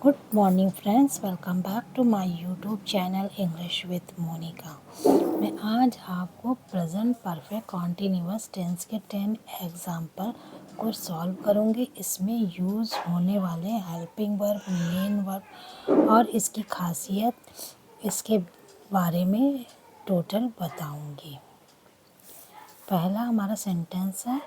Good morning friends, welcome back to my YouTube channel English with Monika. मैं आज आपको present perfect continuous tense के 10 example को solve करूँगी। इसमें यूज़ होने वाले हेल्पिंग वर्ब, मेन वर्ब और इसकी खासियत इसके बारे में टोटल बताऊँगी। पहला हमारा सेंटेंस है,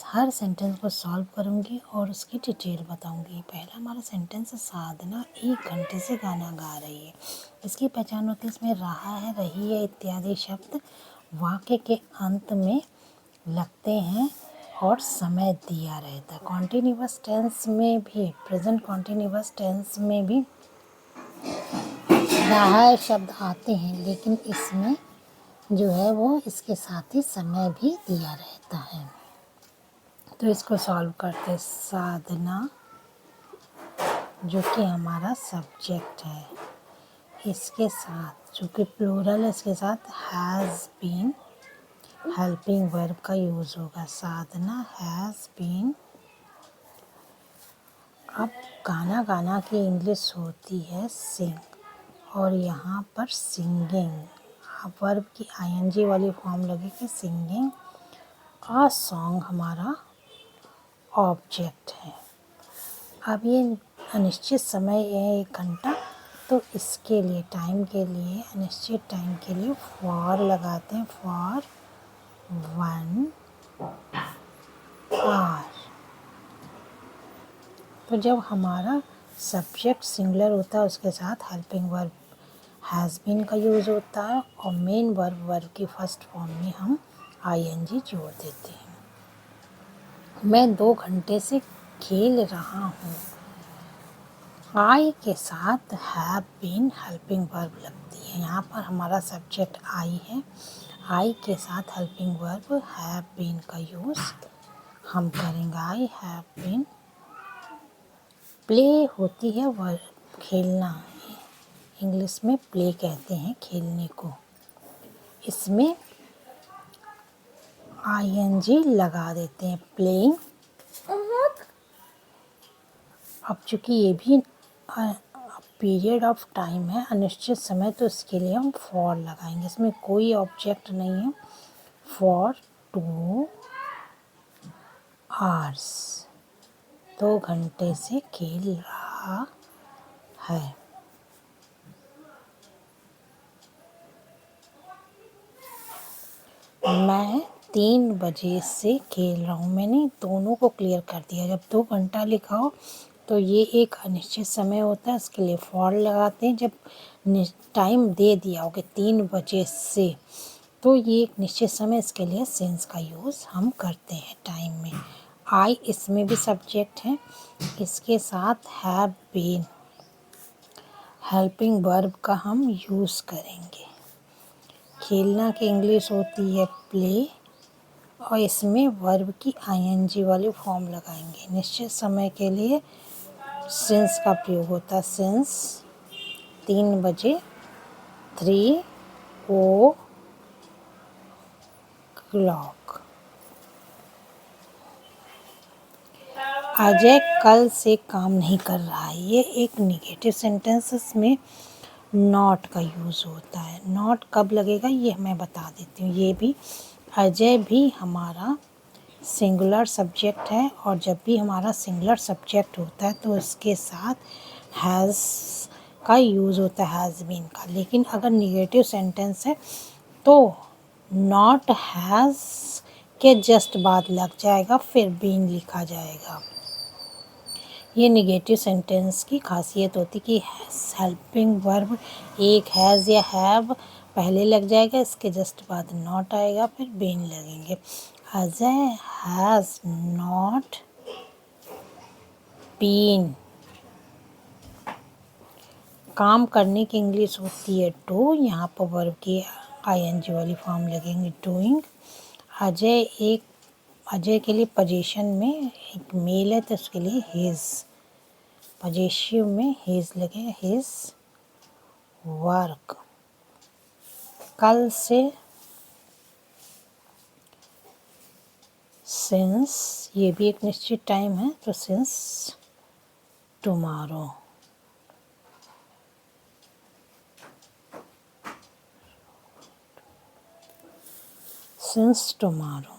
हर सेंटेंस को सॉल्व करूंगी और उसकी डिटेल बताऊंगी। पहला हमारा सेंटेंस है, साधना 1 घंटे से गाना गा रही है। इसकी पहचान होती है, इसमें रहा है, रही है इत्यादि शब्द वाक्य के अंत में लगते हैं और समय दिया रहता है। कॉन्टिन्यूअस टेंस में भी, प्रेजेंट कॉन्टिन्यूअस टेंस में भी रहा है शब्द आते हैं, लेकिन इसमें जो है वो इसके साथ ही समय भी दिया रहता है। तो इसको सॉल्व करते। साधना जो कि हमारा सब्जेक्ट है, इसके साथ जो कि प्लूरल है, इसके साथ हैज़ बीन हेल्पिंग वर्ब का यूज़ होगा। साधना हैज़ बीन। अब गाना की इंग्लिश होती है सिंग, और यहाँ पर सिंगिंग वर्ब की आईएनजी वाली फॉर्म लगेगी, सिंगिंग। आ सॉन्ग हमारा ऑब्जेक्ट है। अब ये अनिश्चित समय है 1 घंटा, तो इसके लिए टाइम के लिए, अनिश्चित टाइम के लिए फॉर लगाते हैं, फॉर 1 आवर। तो जब हमारा सब्जेक्ट सिंगुलर होता है, उसके साथ हेल्पिंग वर्ब हैज़ बीन का यूज़ होता है, और मेन वर्ब की फर्स्ट फॉर्म में हम आईएनजी जोड़ देते हैं। मैं 2 घंटे से खेल रहा हूँ। आई के साथ हैव बीन हेल्पिंग वर्ब लगती है। यहाँ पर हमारा सब्जेक्ट आई है, आई के साथ हेल्पिंग वर्ब हैव बीन का यूज़ हम करेंगे। I have been. प्ले होती है वर्ब खेलना, इंग्लिश में प्ले कहते हैं खेलने को। इसमें आईएनजी लगा देते हैं, प्लेइंग। अब चूँकि ये भी पीरियड ऑफ टाइम है, अनिश्चित समय, तो इसके लिए हम फॉर लगाएंगे। इसमें कोई ऑब्जेक्ट नहीं है। फॉर 2 आवर्स, 2 घंटे से खेल रहा है। मैं 3 बजे से खेल रहा हूँ। मैंने दोनों को क्लियर कर दिया। जब 2 घंटा लिखा हो तो ये एक अनिश्चित समय होता है, इसके लिए फॉर लगाते हैं। जब टाइम दे दिया हो कि 3 बजे से, तो ये एक निश्चित समय, इसके लिए सिंस का यूज़ हम करते हैं टाइम में। आई इसमें भी सब्जेक्ट है, इसके साथ हैव बीन हेल्पिंग वर्ब का हम यूज़ करेंगे। खेलना की इंग्लिश होती है प्ले, और इसमें वर्ब की आईएनजी वाली फॉर्म लगाएंगे। निश्चित समय के लिए सिंस का प्रयोग होता है, सिंस 3 बजे, 3 o'clock। अजय कल से काम नहीं कर रहा है। ये एक निगेटिव सेंटेंसेस में नॉट का यूज़ होता है। नॉट कब लगेगा ये मैं बता देती हूँ। ये भी, अजय भी हमारा सिंगुलर सब्जेक्ट है, और जब भी हमारा सिंगुलर सब्जेक्ट होता है तो इसके साथ हैज़ का यूज़ होता है, हैज़ बीन का। लेकिन अगर निगेटिव सेंटेंस है तो नॉट हैज़ के जस्ट बाद लग जाएगा, फिर बीन लिखा जाएगा। ये निगेटिव सेंटेंस की खासियत होती कि हेल्पिंग वर्ब एक हैज़ या हैव पहले लग जाएगा, इसके जस्ट बाद नॉट आएगा, फिर बीन लगेंगे। Ajay has not been. काम करने की इंग्लिश होती है डू, यहाँ पर वर्ब की आईएनजी वाली फॉर्म लगेंगे, डूइंग। अजय के लिए पोजीशन में एक मेल है, तो उसके लिए हिज, पजेसिव में हिज लगेगा, हिज वर्क। कल से सिंस, ये भी एक निश्चित टाइम है, तो since tomorrow. Since tomorrow.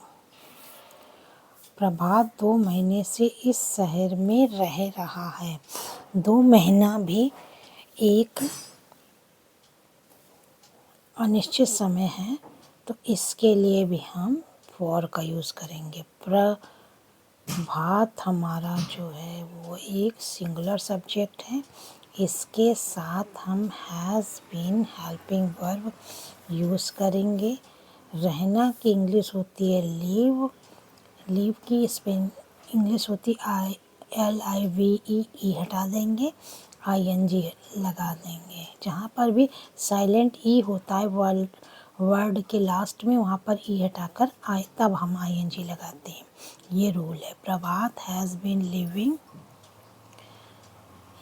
Prabhat 2 महीने से इस शहर में रह रहा है। 2 महीना भी एक अनिश्चित समय है, तो इसके लिए भी हम फॉर का यूज़ करेंगे। प्रभात हमारा जो है वो एक सिंगुलर सब्जेक्ट है। इसके साथ हम has been helping verb use करेंगे। रहना की इंग्लिश होती है लीव। लीव की इंग्लिश होती LIVE, ई हटा देंगे, ING लगा देंगे। जहाँ पर भी साइलेंट ई होता है वर्ड के लास्ट में, वहाँ पर ई हटाकर तब हम ING लगाते हैं। ये रूल है। प्रभात हैज़ बीन लिविंग,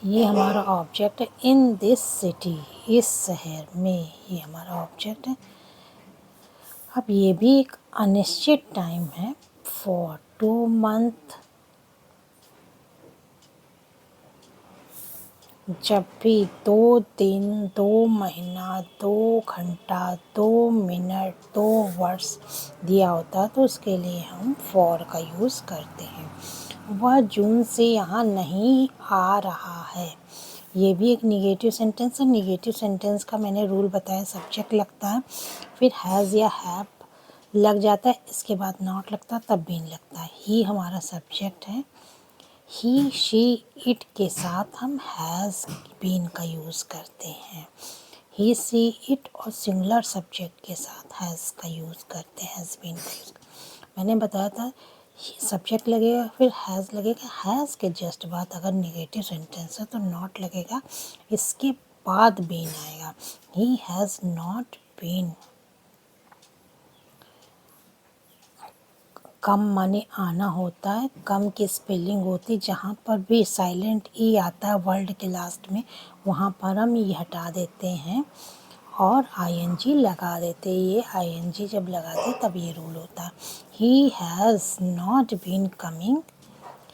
ये हमारा ऑब्जेक्ट है। इन दिस सिटी, इस शहर में, ये हमारा ऑब्जेक्ट है। अब ये भी एक अनिश्चित टाइम है। फॉर 2 मंथ, जब भी 2 दिन, 2 महीना, 2 घंटा, 2 मिनट, 2 वर्ष दिया होता है तो उसके लिए हम फॉर का यूज़ करते हैं। वह जून से यहाँ नहीं आ रहा है। ये भी एक निगेटिव सेंटेंस है। निगेटिव सेंटेंस का मैंने रूल बताया, सब्जेक्ट लगता है, फिर हैज़ या हैव लग जाता है, इसके बाद नॉट लगता, तब बीन लगता है। ही हमारा सब्जेक्ट है। ही, शी, इट के साथ हम हैज़ बीन का यूज़ करते हैं। ही, सी, इट और सिंगुलर सब्जेक्ट के साथ हैज़ का यूज़ करते हैं, हैज़ बीन का यूज़। मैंने बताया था सब्जेक्ट लगेगा, फिर हैज़ लगेगा। हैज़ के जस्ट बाद अगर नेगेटिव सेंटेंस है तो नॉट लगेगा, इसके बाद बीन आएगा। He has not been. Come माने आना होता है। कम की स्पेलिंग होती, जहाँ पर भी साइलेंट ई आता है वर्ड के लास्ट में, वहाँ पर हम ई हटा देते हैं और ING लगा देते हैं। ये ING जब लगाते तब ये रूल होता है। He has not been coming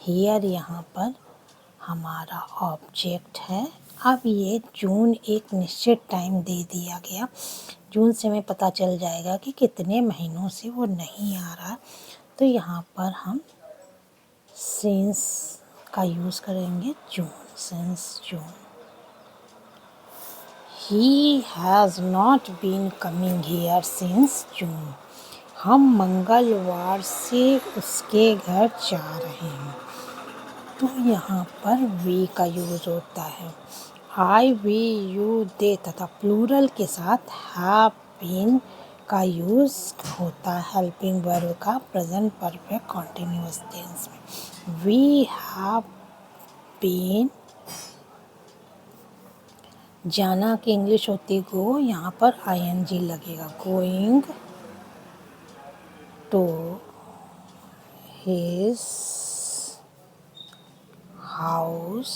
here, यहाँ पर हमारा ऑब्जेक्ट है। अब ये जून एक निश्चित टाइम दे दिया गया। जून से हमें पता चल जाएगा कि कितने महीनों से वो नहीं आ रहा, तो यहाँ पर हम सिंस का यूज़ करेंगे, June, since June. He has not been coming here since June. हम मंगलवार से उसके घर जा रहे हैं, तो यहाँ पर वी का यूज़ होता है। आई, वी, यू, दे तथा प्लूरल के साथ हैव बीन का यूज़ होता है हेल्पिंग वर्ब का प्रेजेंट परफेक्ट कॉन्टिन्यूअस टेंस में। वी हैव बीन, जाना की इंग्लिश होती गो, यहाँ पर ING लगेगा। Going to his house.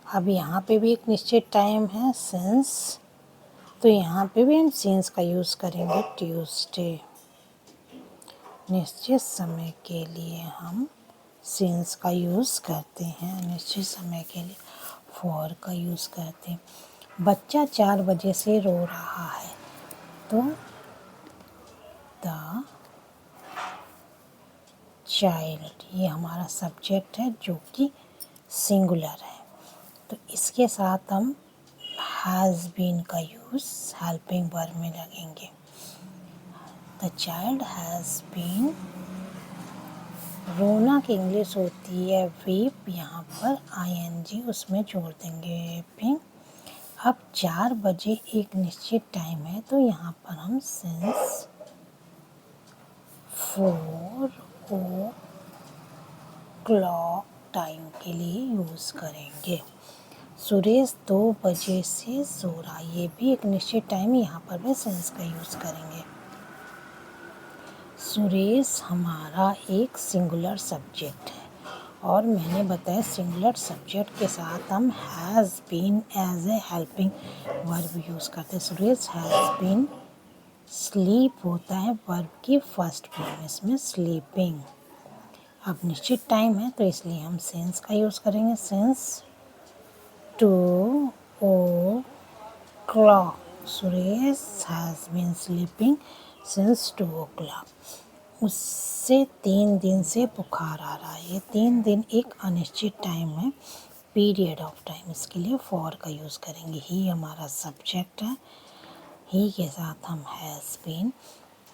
अब यहाँ पे भी एक निश्चित टाइम है सिंस, तो यहाँ पे भी हम सिंस का यूज़ करेंगे। ट्यूसडे, निश्चित समय के लिए हम सिंस का यूज़ करते हैं। निश्चित समय के लिए फॉर का यूज़ करते हैं। बच्चा 4 बजे से रो रहा है, तो द चाइल्ड, ये हमारा सब्जेक्ट है जो कि सिंगुलर है, तो इसके साथ हम हैज़ बीन का यूज़ हेल्पिंग वर्ब में लगेंगे। द चाइल्ड हैज़ बीन, रोना की इंग्लिश होती है वीप, यहाँ पर ING उसमें जोड़ देंगे, वीपिंग। अब 4 बजे एक निश्चित टाइम है, तो यहाँ पर हम सिंस 4 o'clock टाइम के लिए यूज़ करेंगे। सुरेश 2 बजे से सो रहा, ये भी एक निश्चित टाइम, यहाँ पर भी सिंस का यूज़ करेंगे। सुरेश हमारा एक सिंगुलर सब्जेक्ट है, और मैंने बताया सिंगुलर सब्जेक्ट के साथ हम has been as a helping verb use करते हैं। सुरेश हैज़ बीन, स्लीप होता है वर्ब की फर्स्ट फॉर्म, इसमें स्लीपिंग। अब निश्चित टाइम है तो इसलिए हम सिंस का यूज़ करेंगे। Since 2 o'clock, Suresh has been sleeping since 2 o'clock. उससे 3 दिन से बुखार आ रहा है। ये 3 दिन एक अनिश्चित टाइम है, पीरियड ऑफ टाइम। इसके लिए फॉर का यूज़ करेंगे। ही हमारा सब्जेक्ट है। ही के साथ हम has been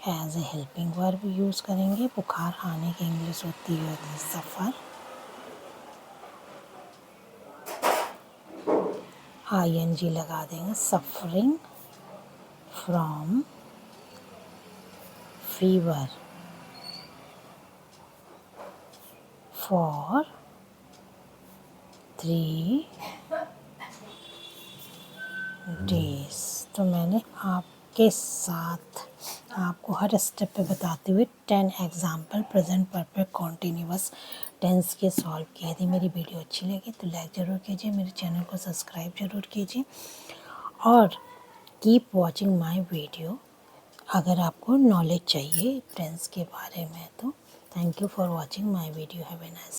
as a helping verb use करेंगे। बुखार आने की इंग्लिश होती है सफ़र। ING लगा देंगे, suffering from fever for 3 days। तो मैंने आपके साथ आपको हर स्टेप पे बताते हुए 10 example present perfect continuous tense के सॉल्व किए थे। मेरी वीडियो अच्छी लगी तो लाइक ज़रूर कीजिए, मेरे चैनल को सब्सक्राइब ज़रूर कीजिए और कीप वॉचिंग माय वीडियो। अगर आपको नॉलेज चाहिए टेंस के बारे में तो thank you for watching my video. Have a nice